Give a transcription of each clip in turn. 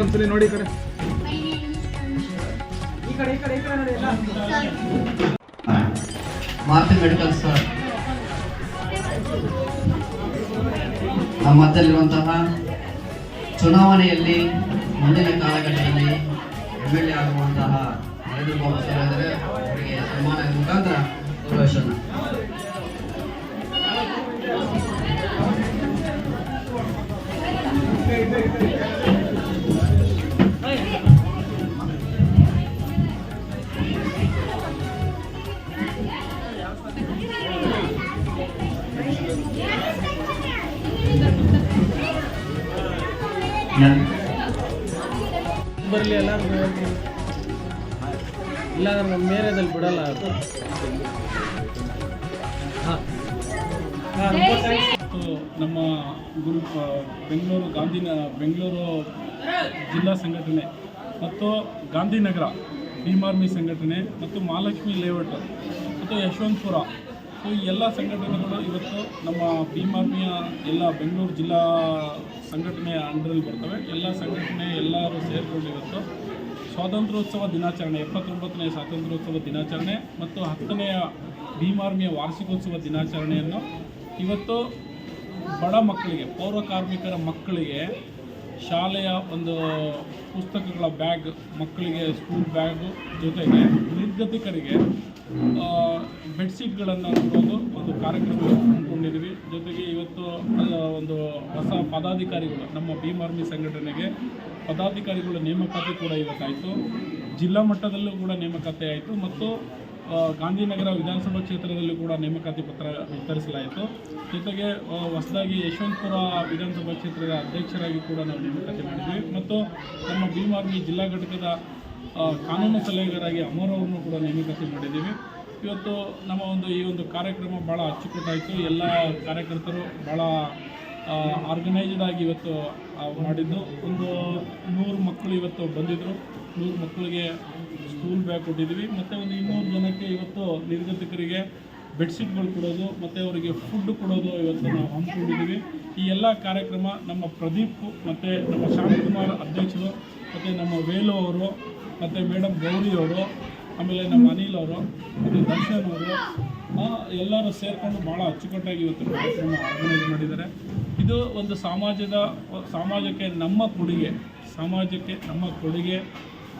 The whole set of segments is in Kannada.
ಒಂದ್ಸಲಿ ನೋಡಿ ಕಡೆ ಮಾರ್ತಿ ಮೆಡಿಕಲ್ ಸರ್ ನಮ್ಮ ಮಧ್ಯದಲ್ಲಿರುವಂತಹ ಚುನಾವಣೆಯಲ್ಲಿ ಮುಂದಿನ ಕಾಲಘಟ್ಟದಲ್ಲಿ MLA ಆಗುವಂತಹ ನರೇಂದ್ರ ಬಾಬು ಸರ್ ಅಂದರೆ ಅವರಿಗೆ ಸನ್ಮಾನದ ಮುಖಾಂತರ ಗೌರವಿಸೋಣ. ಬರಲಿ ಎಲ್ಲರೂ ಇಲ್ಲ ನಮ್ಮ ಮೇರೆದಲ್ಲಿ ಬಿಡಲ್ಲ. ನಮ್ಮ ಬೆಂಗಳೂರು ಜಿಲ್ಲಾ ಸಂಘಟನೆ ಮತ್ತು ಗಾಂಧಿನಗರ ಭೀಮ್ ಆರ್ಮಿ ಸಂಘಟನೆ ಮತ್ತು ಮಹಾಲಕ್ಷ್ಮಿ ಲೇಔಟ್ ಮತ್ತು ಯಶವಂತಪುರ, ಸೊ ಈ ಎಲ್ಲ ಸಂಘಟನೆಗಳು ಇವತ್ತು ನಮ್ಮ ಭೀಮ್ ಆರ್ಮಿಯ ಎಲ್ಲ ಬೆಂಗಳೂರು ಜಿಲ್ಲಾ ಸಂಘಟನೆಯ ಅಂಡರಲ್ಲಿ ಬರ್ತವೆ. ಎಲ್ಲ ಸಂಘಟನೆ ಎಲ್ಲರೂ ಸೇರಿಕೊಂಡು ಇವತ್ತು ಸ್ವಾತಂತ್ರ್ಯೋತ್ಸವ ದಿನಾಚರಣೆ, 79ನೇ ಸ್ವಾತಂತ್ರ್ಯೋತ್ಸವ ದಿನಾಚರಣೆ ಮತ್ತು 10ನೆಯ ಭೀಮ್ ಆರ್ಮಿಯ ವಾರ್ಷಿಕೋತ್ಸವ ದಿನಾಚರಣೆಯನ್ನು ಇವತ್ತು ಬಡ ಮಕ್ಕಳಿಗೆ, ಪೌರ ಕಾರ್ಮಿಕರ ಮಕ್ಕಳಿಗೆ ಶಾಲೆಯ ಒಂದು ಪುಸ್ತಕಗಳ ಬ್ಯಾಗ್, ಮಕ್ಕಳಿಗೆ ಸ್ಕೂಲ್ ಬ್ಯಾಗು, ಜೊತೆಗೆ ನಿರ್ಗತಿಕರಿಗೆ ಬೆಡ್ಶೀಟ್ಗಳನ್ನು ಕೊಡೋದು ಒಂದು ಕಾರ್ಯಕ್ರಮ ಹಮ್ಮಿಕೊಂಡಿದ್ದೀವಿ. ಜೊತೆಗೆ ಇವತ್ತು ಒಂದು ಹೊಸ ಪದಾಧಿಕಾರಿಗಳು, ನಮ್ಮ ಭೀಮ್ ಆರ್ಮಿ ಸಂಘಟನೆಗೆ ಪದಾಧಿಕಾರಿಗಳ ನೇಮಕಾತಿ ಕೂಡ ಇವತ್ತಾಯಿತು. ಜಿಲ್ಲಾ ಮಟ್ಟದಲ್ಲೂ ಕೂಡ ನೇಮಕಾತಿ ಆಯಿತು ಮತ್ತು ಗಾಂಧಿನಗರ ವಿಧಾನಸಭಾ ಕ್ಷೇತ್ರದಲ್ಲೂ ಕೂಡ ನೇಮಕಾತಿ ಪತ್ರ ವಿತರಿಸಲಾಯಿತು. ಜೊತೆಗೆ ಹೊಸದಾಗಿ ಯಶವಂತಪುರ ವಿಧಾನಸಭಾ ಕ್ಷೇತ್ರದ ಅಧ್ಯಕ್ಷರಾಗಿ ಕೂಡ ನಾವು ನೇಮಕಾತಿ ಮಾಡಿದ್ವಿ ಮತ್ತು ನಮ್ಮ ಭೀಮ್ ಆರ್ಮಿ ಜಿಲ್ಲಾ ಘಟಕದ ಕಾನೂನು ಸಲಹೆಗಾರಾಗಿ ಅಮರವ್ರನ್ನು ಕೂಡ ನೇಮಕಾತಿ ಮಾಡಿದ್ದೀವಿ. ಇವತ್ತು ನಮ್ಮ ಈ ಒಂದು ಕಾರ್ಯಕ್ರಮ ಭಾಳ ಅಚ್ಚುಕಟ್ಟಾಯಿತು. ಎಲ್ಲ ಕಾರ್ಯಕರ್ತರು ಭಾಳ ಆರ್ಗನೈಸ್ಡ್ ಆಗಿ ಇವತ್ತು ಮಾಡಿದ್ದು. ಒಂದು 100 ಮಕ್ಕಳು ಇವತ್ತು ಬಂದಿದ್ದರು. 100 ಮಕ್ಕಳಿಗೆ ಸ್ಕೂಲ್ ಬ್ಯಾಗ್ ಕೊಟ್ಟಿದ್ದೀವಿ ಮತ್ತು ಒಂದು 200 ಜನಕ್ಕೆ ಇವತ್ತು ನಿರ್ಗತಿಕರಿಗೆ ಬೆಡ್ಶೀಟ್ಗಳು ಕೊಡೋದು ಮತ್ತು ಅವರಿಗೆ ಫುಡ್ ಕೊಡೋದು ಇವತ್ತು ನಾವು ಹಮ್ಮಿಕೊಂಡಿದ್ದೀವಿ. ಈ ಎಲ್ಲ ಕಾರ್ಯಕ್ರಮ ನಮ್ಮ ಪ್ರದೀಪ್ ಮತ್ತು ನಮ್ಮ ಶಾಂತಕುಮಾರ್ ಅಧ್ಯಕ್ಷರು ಮತ್ತು ನಮ್ಮ ವೇಲು ಅವರು ಮತ್ತು ಮೇಡಮ್ ಗೌರಿ ಅವರು, ಆಮೇಲೆ ನಮ್ಮ ಅನಿಲ್ ಅವರು ಮತ್ತು ದರ್ಶನ್ ಅವರು ಎಲ್ಲರೂ ಸೇರಿಕೊಂಡು ಭಾಳ ಅಚ್ಚುಕಟ್ಟಾಗಿ ಇವತ್ತು ಕಾರ್ಯಕ್ರಮ ಆರ್ಗನೈಸ್ ಮಾಡಿದ್ದಾರೆ. ಇದು ಒಂದು ಸಮಾಜಕ್ಕೆ ನಮ್ಮ ಕೊಡುಗೆ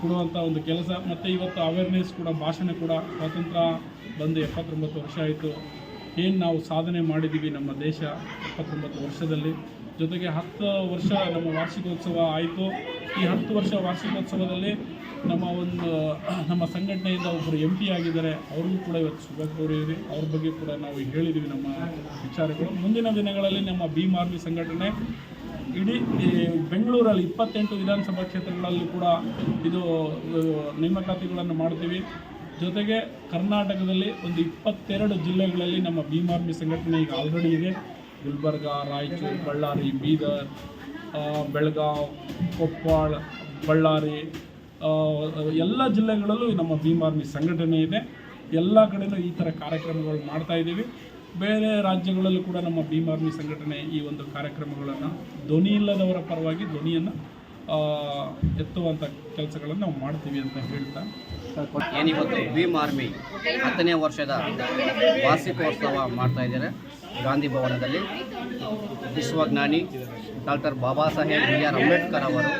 ಕೊಡುವಂಥ ಒಂದು ಕೆಲಸ. ಮತ್ತು ಇವತ್ತು ಅವೇರ್ನೆಸ್ ಕೂಡ, ಭಾಷಣ ಕೂಡ, ಸ್ವಾತಂತ್ರ್ಯ ಬಂದು 79 ವರ್ಷ ಆಯಿತು. ಏನು ನಾವು ಸಾಧನೆ ಮಾಡಿದ್ದೀವಿ ನಮ್ಮ ದೇಶ 79 ವರ್ಷದಲ್ಲಿ. ಜೊತೆಗೆ 10 ವರ್ಷ ನಮ್ಮ ವಾರ್ಷಿಕೋತ್ಸವ ಆಯಿತು. ಈ 10 ವರ್ಷ ವಾರ್ಷಿಕೋತ್ಸವದಲ್ಲಿ ನಮ್ಮ ಸಂಘಟನೆಯಿಂದ ಒಬ್ಬರು MP ಆಗಿದ್ದಾರೆ, ಅವ್ರಿಗೂ ಕೂಡ ಇವತ್ತು ಶುಭ ಕೋರಿದ್ದೀವಿ. ಅವ್ರ ಬಗ್ಗೆ ಕೂಡ ನಾವು ಹೇಳಿದ್ದೀವಿ ನಮ್ಮ ವಿಚಾರಗಳು. ಮುಂದಿನ ದಿನಗಳಲ್ಲಿ ನಮ್ಮ ಭೀಮ್ ಆರ್ಮಿ ಸಂಘಟನೆ ಇಡೀ ಬೆಂಗಳೂರಲ್ಲಿ 28 ವಿಧಾನಸಭಾ ಕ್ಷೇತ್ರಗಳಲ್ಲಿ ಕೂಡ ಇದು ನೇಮಕಾತಿಗಳನ್ನು ಮಾಡ್ತೀವಿ. ಜೊತೆಗೆ ಕರ್ನಾಟಕದಲ್ಲಿ ಒಂದು 22 ಜಿಲ್ಲೆಗಳಲ್ಲಿ ನಮ್ಮ ಭೀಮ್ ಆರ್ಮಿ ಸಂಘಟನೆ ಈಗ ಆಲ್ರೆಡಿ ಇದೆ. ಗುಲ್ಬರ್ಗ, ರಾಯಚೂರು, ಬಳ್ಳಾರಿ, ಬೀದರ್, ಬೆಳಗಾವಿ, ಕೊಪ್ಪಳ, ಬಳ್ಳಾರಿ, ಎಲ್ಲ ಜಿಲ್ಲೆಗಳಲ್ಲೂ ನಮ್ಮ ಭೀಮ್ ಆರ್ಮಿ ಸಂಘಟನೆ ಇದೆ. ಎಲ್ಲ ಕಡೆಯೂ ಈ ಥರ ಕಾರ್ಯಕ್ರಮಗಳು ಮಾಡ್ತಾಯಿದ್ದೀವಿ. ಬೇರೆ ರಾಜ್ಯಗಳಲ್ಲೂ ಕೂಡ ನಮ್ಮ ಭೀಮ್ ಆರ್ಮಿ ಸಂಘಟನೆ ಈ ಒಂದು ಕಾರ್ಯಕ್ರಮಗಳನ್ನು ಧ್ವನಿ ಇಲ್ಲದವರ ಪರವಾಗಿ ಧ್ವನಿಯನ್ನು ಎತ್ತುವಂಥ ಕೆಲಸಗಳನ್ನು ನಾವು ಮಾಡ್ತೀವಿ ಅಂತ ಹೇಳ್ತಾ, ಏನಿವತ್ತು ಭೀಮ್ ಆರ್ಮಿ 10ನೇ ವರ್ಷದ ವಾರ್ಷಿಕೋತ್ಸವ ಮಾಡ್ತಾ ಇದ್ದಾರೆ ಗಾಂಧಿ ಭವನದಲ್ಲಿ. ವಿಶ್ವಜ್ಞಾನಿ ಡಾಕ್ಟರ್ ಬಾಬಾ ಸಾಹೇಬ್ B.R. ಅಂಬೇಡ್ಕರ್ ಅವರು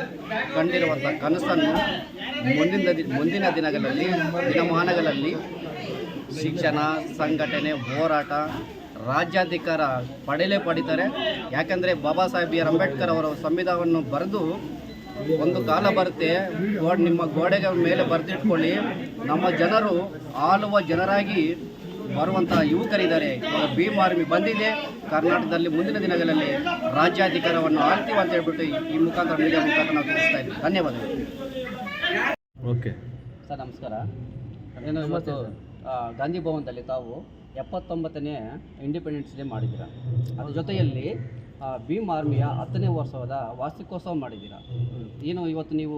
ಕಂಡಿರುವಂಥ ಕನಸನ್ನು ಮುಂದಿನ ದಿನಮಾನಗಳಲ್ಲಿ ಶಿಕ್ಷಣ, ಸಂಘಟನೆ, ಹೋರಾಟ, ರಾಜ್ಯಾಧಿಕಾರ ಪಡೀತಾರೆ. ಯಾಕಂದರೆ ಬಾಬಾ ಸಾಹೇಬ್ ಬಿ ಆರ್ ಅಂಬೇಡ್ಕರ್ ಅವರ ಸಂವಿಧಾನವನ್ನು ಬರೆದು ಒಂದು ಕಾಲ ಬರುತ್ತೆ, ನಿಮ್ಮ ಗೋಡೆಗಳ ಮೇಲೆ ಬರೆದಿಟ್ಕೊಳ್ಳಿ, ನಮ್ಮ ಜನರು ಆಳುವ ಜನರಾಗಿ ಬರುವಂತಹ ಯುವಕರಿದ್ದಾರೆ. ಇವಾಗ ಭೀಮ್ ಆರ್ಮಿ ಬಂದಿದೆ, ಕರ್ನಾಟಕದಲ್ಲಿ ಮುಂದಿನ ದಿನಗಳಲ್ಲಿ ರಾಜ್ಯಾಧಿಕಾರವನ್ನು ಆಳ್ತೀವಿ ಅಂತ ಹೇಳ್ಬಿಟ್ಟು ಈ ಮುಖಾಂತರ ಮೀಡಿಯಾ ಮುಖಾಂತರ ನಾವು ತಿಳಿಸ್ತಾ ಇದ್ದೀವಿ. ಧನ್ಯವಾದಗಳು. ಓಕೆ ಸರ್ ನಮಸ್ಕಾರ. ಏನು ಇವತ್ತು ಗಾಂಧಿ ಭವನದಲ್ಲಿ ತಾವು 79ನೇ ಇಂಡಿಪೆಂಡೆನ್ಸ್ ಡೇ ಮಾಡಿದ್ದೀರಾ. ಅದ್ರ ಜೊತೆಯಲ್ಲಿ ಭೀಮ್ ಆರ್ಮಿಯ 10ನೇ ವರ್ಷದ ವಾರ್ಷಿಕೋತ್ಸವ ಮಾಡಿದ್ದೀರಾ. ಏನು ಇವತ್ತು ನೀವು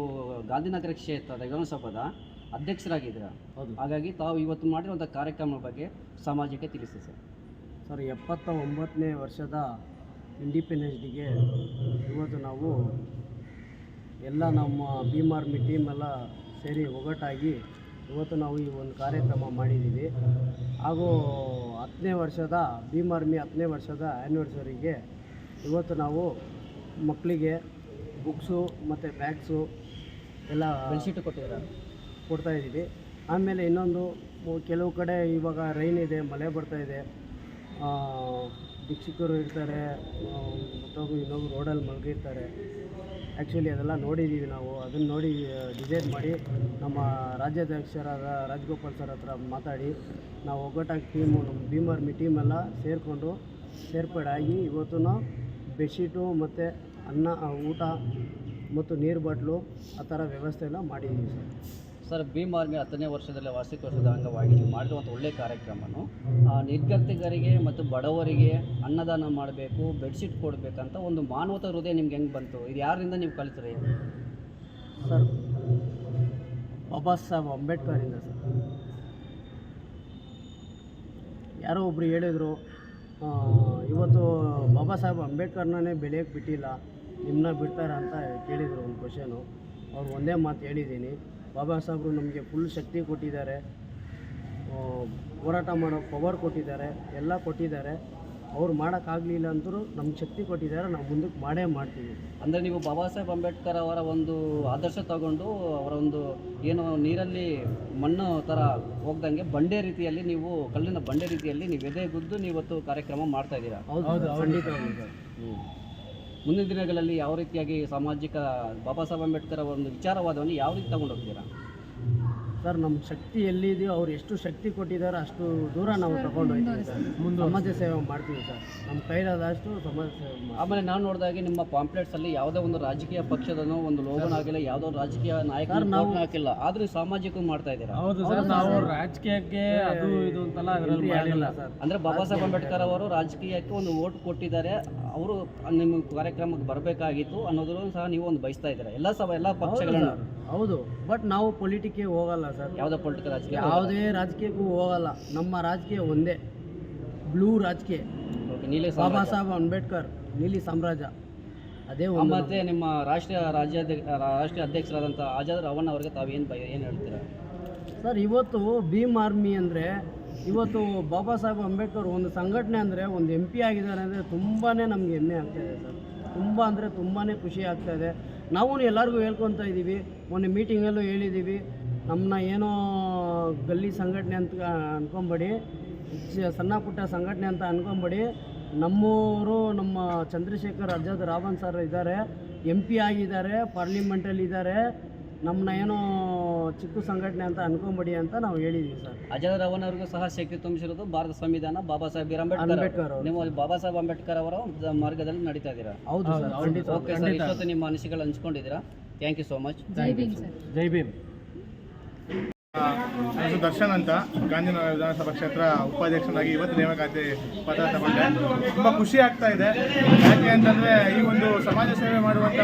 ಗಾಂಧಿನಗರ ಕ್ಷೇತ್ರದ ವಿಧಾನಸಭಾದ ಅಧ್ಯಕ್ಷರಾಗಿದ್ದೀರಾ. ಹಾಗಾಗಿ ತಾವು ಇವತ್ತು ಮಾಡಿರುವಂಥ ಕಾರ್ಯಕ್ರಮದ ಬಗ್ಗೆ ಸಮಾಜಕ್ಕೆ ತಿಳಿಸಿ ಸರ್. ಸರ್ 79ನೇ ವರ್ಷದ ಇಂಡಿಪೆಂಡೆನ್ಸ್ ಡೇಗೆ ಇವತ್ತು ನಾವು ಎಲ್ಲ ನಮ್ಮ ಭೀಮ್ ಆರ್ಮಿ ಟೀಮ್ ಎಲ್ಲ ಸೇರಿ ಒಗ್ಗಟ್ಟಾಗಿ ಇವತ್ತು ನಾವು ಈ ಒಂದು ಕಾರ್ಯಕ್ರಮ ಮಾಡಿದ್ದೀವಿ. ಹಾಗೂ 10ನೇ ವರ್ಷದ ಭೀಮ್ ಆರ್ಮಿ 10ನೇ ವರ್ಷದ ಆ್ಯನಿವರ್ಸರಿಗೆ ಇವತ್ತು ನಾವು ಮಕ್ಕಳಿಗೆ ಬುಕ್ಸು ಮತ್ತು ಬ್ಯಾಗ್ಸು ಎಲ್ಲ ಬೆಡ್ಶೀಟು ಕೊಡ್ತಾಯಿದ್ದೀವಿ. ಆಮೇಲೆ ಇನ್ನೊಂದು ಕೆಲವು ಕಡೆ ಇವಾಗ ರೈನ್ ಇದೆ, ಮಳೆ ಬರ್ತಾಯಿದೆ, ಭಿಕ್ಷುಕರು ಇರ್ತಾರೆ, ಮತ್ತೊಬ್ಬರು ಇನ್ನೊಬ್ರು ರೋಡಲ್ಲಿ ಮಲಗಿರ್ತಾರೆ. ಆ್ಯಕ್ಚುಲಿ ಅದೆಲ್ಲ ನೋಡಿದ್ದೀವಿ ನಾವು. ಅದನ್ನು ನೋಡಿ ಡಿಸೈಡ್ ಮಾಡಿ ನಮ್ಮ ರಾಜ್ಯಾಧ್ಯಕ್ಷರಾದ ರಾಜಗೋಪಾಲ್ ಸರ್ ಹತ್ರ ಮಾತಾಡಿ ನಾವು ಒಗ್ಗಟ್ಟಾಗಿ ಟೀಮು, ನಮ್ಮ ಭೀಮ್ ಆರ್ಮಿ ಟೀಮೆಲ್ಲ ಸೇರ್ಪಡೆಯಾಗಿ ಇವತ್ತು ನಾವು ಬೆಡ್ಶೀಟು ಮತ್ತು ಅನ್ನ, ಊಟ ಮತ್ತು ನೀರು ಬಾಟ್ಲು ಆ ಥರ ವ್ಯವಸ್ಥೆ ಎಲ್ಲ ಮಾಡಿದ್ದೀವಿ ಸರ್. ಸರ್, ಭೀಮ್ ಆರ್ಮಿ 10ನೇ ವರ್ಷದಲ್ಲಿ ವಾರ್ಷಿಕೋತ್ಸವದ ಅಂಗವಾಗಿ ನೀವು ಮಾಡಿರುವಂಥ ಒಳ್ಳೆಯ ಕಾರ್ಯಕ್ರಮನು ನಿರ್ಗತಿಕರಿಗೆ ಮತ್ತು ಬಡವರಿಗೆ ಅನ್ನದಾನ ಮಾಡಬೇಕು, ಬೆಡ್ಶೀಟ್ ಕೊಡಬೇಕಂತ ಒಂದು ಮಾನವತಾ ಹೃದಯ ನಿಮ್ಗೆ ಹೆಂಗೆ ಬಂತು? ಇದು ಯಾರಿಂದ ನೀವು ಕಲಿತ್ರಿ? Sir, Baba Saheb ಅಂಬೇಡ್ಕರಿಂದ sir. ಯಾರೋ ಒಬ್ಬರು ಹೇಳಿದರು, ಇವತ್ತು ಬಾಬಾ ಸಾಹೇಬ್ ಅಂಬೇಡ್ಕರ್ನೇ ಬೆಳೆಯೋಕ್ಕೆ ಬಿಟ್ಟಿಲ್ಲ, ನಿಮ್ಮನ್ನ ಬಿಡ್ತಾರೆ ಅಂತ ಕೇಳಿದರು ಒಂದು ಕ್ವಶನು. ಅವ್ರು ಒಂದೇ ಮಾತು ಹೇಳಿದ್ದೀನಿ, ಬಾಬಾ ಸಾಹೇಬರು ನಮಗೆ ಫುಲ್ ಶಕ್ತಿ ಕೊಟ್ಟಿದ್ದಾರೆ, ಹೋರಾಟ ಮಾಡೋ ಪವರ್ ಕೊಟ್ಟಿದ್ದಾರೆ, ಎಲ್ಲ ಕೊಟ್ಟಿದ್ದಾರೆ. ಅವ್ರು ಮಾಡೋಕ್ಕಾಗಲಿಲ್ಲ ಅಂದರೂ ನಮ್ಗೆ ಶಕ್ತಿ ಕೊಟ್ಟಿದ್ದಾರೆ, ನಾವು ಮುಂದಕ್ಕೆ ಮಾಡೇ ಮಾಡ್ತೀವಿ. ಅಂದರೆ ನೀವು ಬಾಬಾ ಸಾಹೇಬ್ ಅಂಬೇಡ್ಕರ್ ಅವರ ಒಂದು ಆದರ್ಶ ತಗೊಂಡು ಅವರ ಒಂದು ಏನು ನೀರಲ್ಲಿ ಮಣ್ಣು ಥರ ಹೋಗ್ದಂಗೆ ಬಂಡೆ ರೀತಿಯಲ್ಲಿ ನೀವು ಕಲ್ಲಿನ ಬಂಡೆ ರೀತಿಯಲ್ಲಿ ನೀವು ಎದೆಗುದ್ದು ನೀವತ್ತು ಕಾರ್ಯಕ್ರಮ ಮಾಡ್ತಾ ಇದ್ದೀರಾ. ಹೌದು, ಖಂಡಿತವಾಗ್ಲೂ ಸರ್. ಮುಂದಿನ ದಿನಗಳಲ್ಲಿ ಯಾವ ರೀತಿಯಾಗಿ ಸಾಮಾಜಿಕ ಬಾಬಾ ಸಾಹೇಬ್ ಅಂಬೇಡ್ಕರ್ ಅವರ ಒಂದು ವಿಚಾರವಾದವನ್ನು ಯಾವ ರೀತಿ ತಗೊಂಡು ಹೋಗ್ತೀರಾ? ಸರ್, ನಮ್ಮ ಶಕ್ತಿ ಎಲ್ಲಿದೆಯೋ ಅವ್ರು ಎಷ್ಟು ಶಕ್ತಿ ಕೊಟ್ಟಿದ್ದಾರೆ ಅಷ್ಟು ದೂರ ನಾವು ತಗೊಂಡು ಹೋಗ್ತೀವಿ ಸರ್. ಸಮಾಜ ಸೇವೆ ಮಾಡ್ತೀವಿ ಸರ್, ನಮ್ಮ ಕೈಲಾದಷ್ಟು ಸಮಾಜ ಸೇವೆ ಮಾಡ್ತೀವಿ. ಆಮೇಲೆ ನಾನು ನೋಡಿದಾಗೆ ನಿಮ್ಮ ಪಾಂಪ್ಲೆಟ್ಸಲ್ಲಿ ಯಾವುದೇ ಒಂದು ರಾಜಕೀಯ ಪಕ್ಷದನೋ ಒಂದು ಲೋಗನ್ ಆಗಿಲ್ಲ, ಯಾವುದೋ ರಾಜಕೀಯ ನಾಯಕ ನಾವು ಹಾಕಿಲ್ಲ, ಆದರೂ ಸಾಮಾಜಿಕ ಮಾಡ್ತಾ ಇದ್ದೀರಾ. ಹೌದು ಸರ್, ನಾವು ರಾಜಕೀಯಕ್ಕೆ ಅದು ಇದು ಅಂತೆಲ್ಲ ಅದರಲ್ಲಿ ಮಾಡಿಲ್ಲ ಸರ್. ಅಂದರೆ ಬಾಬಾ ಸಾಹೇಬ್ ಅಂಬೇಡ್ಕರ್ ಅವರು ರಾಜಕೀಯಕ್ಕೆ ಒಂದು ಓಟ್ ಕೊಟ್ಟಿದ್ದಾರೆ, ಅವರು ನಿಮ್ಮ ಕಾರ್ಯಕ್ರಮಕ್ಕೆ ಬರಬೇಕಾಗಿತ್ತು ಅನ್ನೋದನ್ನು ಸಹ ನೀವು ಒಂದು ಬಯಸ್ತಾ ಇದ್ದೀರಾ ಎಲ್ಲ ಪಕ್ಷಗಳನ್ನು. ಹೌದು, ಬಟ್ ನಾವು ಪೊಲಿಟಿಕ್ಗೆ ಹೋಗಲ್ಲ ಸರ್. ಯಾವುದೇ ಪೊಲಿಟಿಕಲ್ ರಾಜಕೀಯ, ಯಾವುದೇ ರಾಜಕೀಯಕ್ಕೂ ಹೋಗಲ್ಲ. ನಮ್ಮ ರಾಜಕೀಯ ಒಂದೇ, ಬ್ಲೂ ರಾಜಕೀಯ. ನೀಲಿ ಬಾಬಾ ಸಾಹೇಬ್ ಅಂಬೇಡ್ಕರ್, ನೀಲಿ ಸಾಮ್ರಾಜ್ಯ, ಅದೇ ಒಂದು. ಮತ್ತು ನಿಮ್ಮ ರಾಷ್ಟ್ರೀಯ ಅಧ್ಯಕ್ಷರಾದಂಥ ಆಜಾದ್ ರವಣ್ಣ ಅವರಿಗೆ ತಾವೇನು ಹೇಳ್ತೀರಾ? ಸರ್, ಇವತ್ತು ಭೀಮ್ ಆರ್ಮಿ ಅಂದರೆ, ಇವತ್ತು ಬಾಬಾ ಸಾಹೇಬ್ ಅಂಬೇಡ್ಕರ್ ಒಂದು ಸಂಘಟನೆ ಅಂದರೆ, ಒಂದು MP ಆಗಿದ್ದಾರೆ ಅಂದರೆ ತುಂಬಾ ನಮಗೆ ಹೆಮ್ಮೆ ಆಗ್ತಾಯಿದೆ ಸರ್. ತುಂಬ ಅಂದರೆ ತುಂಬಾ ಖುಷಿ ಆಗ್ತಾಯಿದೆ. ನಾವು ಎಲ್ಲರಿಗೂ ಹೇಳ್ಕೊತಾ ಇದ್ದೀವಿ, ಮೊನ್ನೆ ಮೀಟಿಂಗಲ್ಲೂ ಹೇಳಿದ್ದೀವಿ, ನಮ್ಮನ್ನ ಏನೋ ಗಲ್ಲಿ ಸಂಘಟನೆ ಅಂತ ಅಂದ್ಕೊಂಬೇಡಿ, ಸಣ್ಣ ಪುಟ್ಟ ಸಂಘಟನೆ ಅಂತ ಅಂದ್ಕೊಂಬೇಡಿ. ನಮ್ಮೂರು, ನಮ್ಮ ಚಂದ್ರಶೇಖರ್ ಆಜಾದ್ ರಾವಣ್ ಸರ್ ಇದ್ದಾರೆ, MP ಆಗಿದ್ದಾರೆ, ಪಾರ್ಲಿಮೆಂಟಲ್ಲಿದ್ದಾರೆ. ನಮ್ಮನ್ನ ಏನೋ ಚಿಕ್ಕ ಸಂಘಟನೆ ಅಂತ ಅನ್ಕೊಂಬೇಡಿ ಅಂತ ನಾವು ಹೇಳಿದ್ದೀವಿ ಸರ್. ಆಜಾದ್ ರವನ್ ಅವ್ರಿಗೂ ಸಹ ಶಕ್ತಿ ತುಂಬಿಸಿರೋದು ಭಾರತ ಸಂವಿಧಾನ, ಬಾಬಾ ಸಾಹೇಬ್ ಅಂಬೇಡ್ಕರ್ ಅವರು. ನೀವು ಬಾಬಾ ಸಾಹೇಬ್ ಅಂಬೇಡ್ಕರ್ ಅವರ ಮಾರ್ಗದಲ್ಲಿ ನಡೀತಾ ಇದ್ದೀರಾ. ಹೌದು ಸರ್, ಖಂಡಿತ. ಓಕೆ ಸರ್, ಇಷ್ಟೊತ್ತು ನಿಮ್ಮ ಅನಿಸಿಕೆಗಳು ಹಂಚ್ಕೊಂಡಿದ್ದೀರಾ. Thank you so much. Jai Bhim. ನಾನು ದರ್ಶನ್ ಅಂತ ಗಾಂಧಿನಗರ ವಿಧಾನಸಭಾ ಕ್ಷೇತ್ರ ಉಪಾಧ್ಯಕ್ಷನಾಗಿ ಇವತ್ತು ನೇಮಕಾತಿ ಪತ್ರ ತಗೊಂಡೆ. ತುಂಬ ಖುಷಿ ಆಗ್ತಾ ಇದೆ. ಯಾಕೆ ಅಂತಂದರೆ ಈ ಒಂದು ಸಮಾಜ ಸೇವೆ ಮಾಡುವಂಥ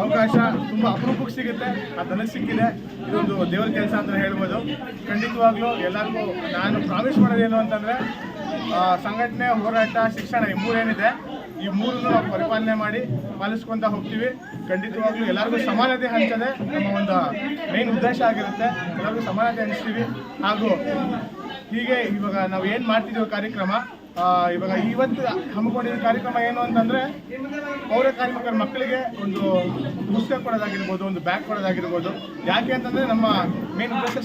ಅವಕಾಶ ತುಂಬ ಅಪರೂಪಕ್ಕೆ ಸಿಗುತ್ತೆ, ಅದು ನನಗೆ ಸಿಕ್ಕಿದೆ. ಇದೊಂದು ದೇವರ ಕೆಲಸ ಅಂತ ಹೇಳ್ಬೋದು. ಖಂಡಿತವಾಗ್ಲೂ ಎಲ್ಲರಿಗೂ ನಾನು ಪ್ರಾಮಿಸ್ ಮಾಡೋದೇನು ಅಂತಂದರೆ, ಸಂಘಟನೆ, ಹೋರಾಟ, ಶಿಕ್ಷಣ ಈ ಮೂರೇನಿದೆ, ಈ ಮೂರನ್ನು ನಾವು ಪರಿಪಾಲನೆ ಮಾಡಿ ಪಾಲಿಸ್ಕೊತಾ ಹೋಗ್ತೀವಿ. ಖಂಡಿತವಾಗ್ಲೂ ಎಲ್ಲರಿಗೂ ಸಮಾನತೆ ಹಂಚದೆ ನಮ್ಮ ಒಂದು ಮೇನ್ ಉದ್ದೇಶ ಆಗಿರುತ್ತೆ. ಎಲ್ಲರಿಗೂ ಸಮಾನತೆ ಹಂಚ್ತೀವಿ. ಹಾಗೂ ಹೀಗೆ ಇವಾಗ ನಾವು ಏನು ಮಾಡ್ತಿದ್ದೀವಿ ಕಾರ್ಯಕ್ರಮ, ಇವಾಗ ಇವತ್ತು ಹಮ್ಮಿಕೊಂಡಿದ್ದ ಕಾರ್ಯಕ್ರಮ ಏನು ಅಂತಂದರೆ, ಪೌರ ಕಾರ್ಮಿಕರ ಮಕ್ಕಳಿಗೆ ಒಂದು ಪುಸ್ತಕ ಕೊಡೋದಾಗಿರ್ಬೋದು, ಒಂದು ಬ್ಯಾಗ್ ಕೊಡೋದಾಗಿರ್ಬೋದು. ಯಾಕೆ ಅಂತಂದರೆ ನಮ್ಮ ಮೇನ್ ಉದ್ದೇಶ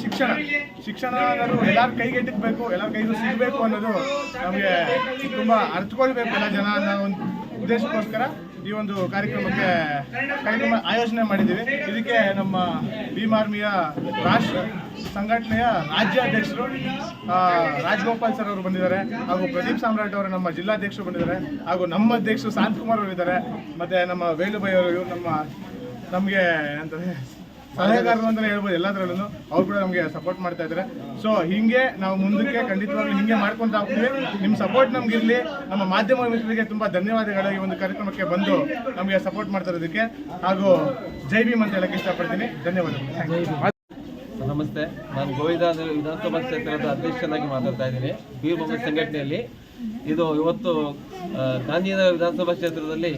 ಶಿಕ್ಷಣ ಅನ್ನೋದು ಎಲ್ಲರ ಕೈಗೆಟಕಬೇಕು, ಎಲ್ಲರ ಕೈಗೂ ಸಿಗಬೇಕು ಅನ್ನೋದು ನಮಗೆ ತುಂಬ ಅರ್ಥಕೊಳ್ಬೇಕು ಎಲ್ಲ ಜನ ಅನ್ನೋ ಒಂದು ಉದ್ದೇಶಕ್ಕೋಸ್ಕರ ಈ ಒಂದು ಕಾರ್ಯಕ್ರಮ ಆಯೋಜನೆ ಮಾಡಿದ್ದೀವಿ. ಇದಕ್ಕೆ ನಮ್ಮ ಭೀಮ್ ಆರ್ಮಿಯ ರಾಷ್ಟ್ರ ಸಂಘಟನೆಯ ರಾಜ್ಯಾಧ್ಯಕ್ಷರು ರಾಜಗೋಪಾಲ್ ಸರ್ ಅವರು ಬಂದಿದ್ದಾರೆ, ಹಾಗೂ ಪ್ರದೀಪ್ ಸಾಮ್ರಾಟ್ ಅವರು ನಮ್ಮ ಜಿಲ್ಲಾಧ್ಯಕ್ಷರು ಬಂದಿದ್ದಾರೆ, ಹಾಗೂ ನಮ್ಮ ಅಧ್ಯಕ್ಷರು ಶಾಂತಕುಮಾರ್ ಅವರು ಇದ್ದಾರೆ, ಮತ್ತು ನಮ್ಮ ವೇಲುಬಾಯಿ ಅವರು, ಇವರು ನಮಗೆ ಅಂತಂದರೆ ಸಲಹೆಗಾರರು ಅಂತಲೇ ಹೇಳ್ಬೋದು. ಎಲ್ಲದರಲ್ಲೂ ಅವ್ರು ಕೂಡ ನಮಗೆ ಸಪೋರ್ಟ್ ಮಾಡ್ತಾ ಇದ್ದಾರೆ. ಸೊ ಹೀಗೆ ನಾವು ಮುಂದಕ್ಕೆ ಖಂಡಿತವಾಗ್ಲೂ ಹೀಗೆ ಮಾಡ್ಕೊತ ಹೋಗ್ತೀವಿ. ನಿಮ್ಮ ಸಪೋರ್ಟ್ ನಮಗಿರಲಿ. ನಮ್ಮ ಮಾಧ್ಯಮ ಮಿತ್ರರಿಗೆ ತುಂಬ ಧನ್ಯವಾದಗಳು ಈ ಒಂದು ಕಾರ್ಯಕ್ರಮಕ್ಕೆ ಬಂದು ನಮಗೆ ಸಪೋರ್ಟ್ ಮಾಡ್ತಾ ಇರೋದಕ್ಕೆ, ಹಾಗೂ ಜೈ ಭೀಮ್ ಅಂತ ಹೇಳಕ್ಕೆ ಇಷ್ಟಪಡ್ತೀನಿ. ಧನ್ಯವಾದಗಳು. ನಮಸ್ತೆ, ನಾನು ಗೋವಿಂದ ವಿಧಾನಸಭಾ ಕ್ಷೇತ್ರದ ಅಧ್ಯಕ್ಷನಾಗಿ ಮಾತಾಡ್ತಾ ಇದ್ದೀನಿ ಭೀಮ್ ಆರ್ಮಿ ಸಂಘಟನೆಯಲ್ಲಿ. ಇದು ಇವತ್ತು ಗಾಂಧಿನಗರ ವಿಧಾನಸಭಾ ಕ್ಷೇತ್ರದಲ್ಲಿ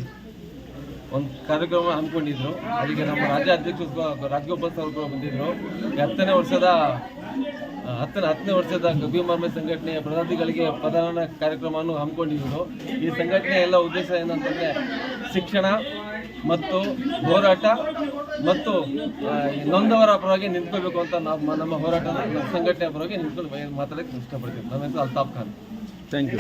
ಒಂದು ಕಾರ್ಯಕ್ರಮ ಹಮ್ಮಿಕೊಂಡಿದ್ರು. ಅದಕ್ಕೆ ನಮ್ಮ ರಾಜ್ಯ ಅಧ್ಯಕ್ಷರು ರಾಜಗೋಪಾಲ್ ಸರ್ ಕೂಡ ಬಂದಿದ್ದರು. 10ನೇ ವರ್ಷದ ಭೀಮ್ ಆರ್ಮಿ ಸಂಘಟನೆಯ ಪದಾಧಿಕಾರಿಗಳಿಗೆ ಪದಾರ್ಪಣಾ ಕಾರ್ಯಕ್ರಮವನ್ನು ಹಮ್ಮಿಕೊಂಡಿದ್ರು. ಈ ಸಂಘಟನೆಯ ಎಲ್ಲ ಉದ್ದೇಶ ಏನಂತಂದರೆ ಶಿಕ್ಷಣ ಮತ್ತು ಹೋರಾಟ ಮತ್ತು ನೊಂದವರ ಪರವಾಗಿ ನಿಂತ್ಕೋಬೇಕು ಅಂತ ನಾವು ನಮ್ಮ ಹೋರಾಟದ ಸಂಘಟನೆಯ ಪರವಾಗಿ ನಿಂತ್ಕೊಂಡು ಮಾತಾಡೋಕ್ಕೆ ಇಷ್ಟಪಡ್ತೀವಿ. ನನ್ನ ಹೆಸರು ಅಲ್ತಾಫ್ ಖಾನ್. Thank you.